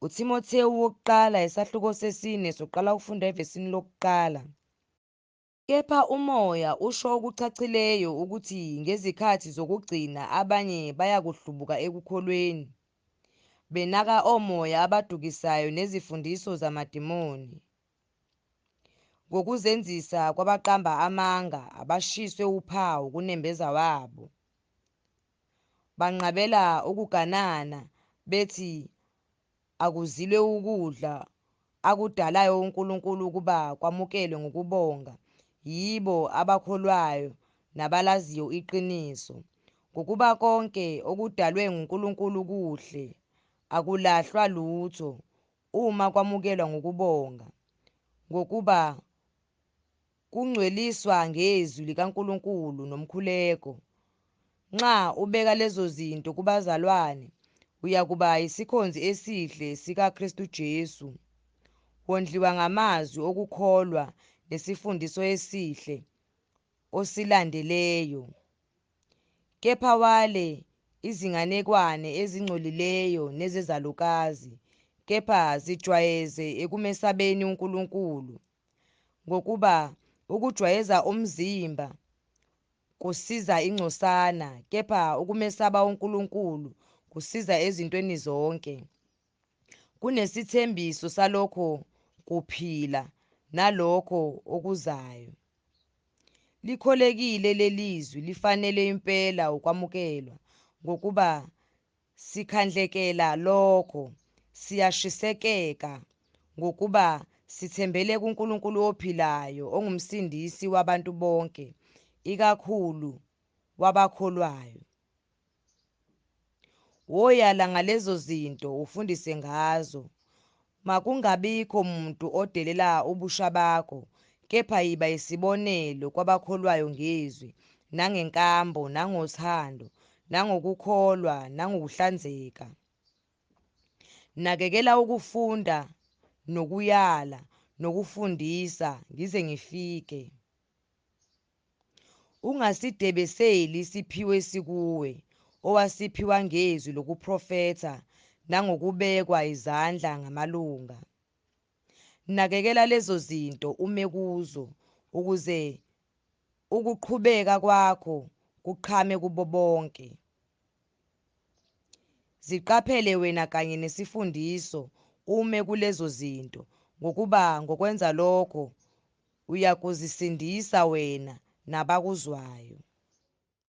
uTimothewu wokuqala isahluko sesine soqala ukufunda evesini lokuqala. Kepha umoya usho okucacileyo ukuthi ngezikhathi zokugcina abanye bayakuhlubuka ekukholweni, benaka omoya abadukisayo nezifundiso zamadimoni, ngokuzenzisa kwabaqamba amanga, abashiswe uphawu kunembeza wabo. Banqabela ukuganana bethi akuzilwe ukudla akudalayo uNkulunkulu ukuba kwamukelwe ngokubonga yibo abakholwayo nabalaziyo iqiniso, ngokuba konke okudalwe nguNkulunkulu kuhle, akulahlwa lutho uma kwamukelwa ngokubonga, ngokuba kungcweliswa ngezwi likaNkulunkulu nomkhuleko. Nxa ubeka lezo zinto kubazalwane, uyakuba yisikhonzi esihle sikaKristu Jesu, wondliwa ngamazwi okukholwa nesifundiso esihle osilandeleyo. Kepha wale izinganekwane ezingcolileyo nezezalukazi, kepha zijwayeze ekumesabeni uNkulunkulu, ngokuba ukujwayeza umzimba kusiza ingcosana, kepha ukumesaba uNkulunkulu kusiza ezintweni zonke. Kunesithembiso salokho kuphila nalokho okuzayo. Likholekile lelizwi, lifanele impela ukwamukelwa, ngokuba sikhandlekela lokho, siyashisekeka ngokuba sithembele kuNkulunkulu ophilayo, ongumsindisi wabantu bonke, ikakhulu wabakholwayo. Woyala ngalezo zinto ufundise ngazo. Makungabikho muntu odelela ubusha bakho, kepha yiba isibonelo kwabakholwayo ngezwi, nangenkambo, nangothando, nangokukholwa, nangokuhlanzeka. Nakekela ukufunda nokuyala nokufundisa ngize ngifike. Ungasidebeseli isiphiwo esikuwe, owasiphiwa ngezwi lokuprofetha nangokubekwa izandla ngamalunga. Nakekela lezo zinto ume kuzo, ukuze ukuqhubeka kwakho kuqhame kubo bonke. Ziqaphele wena kanye nesifundiso ume kulezo zinto, ngokuba ngokwenza lokho uyakuzisindisa wena nabakuzwayo.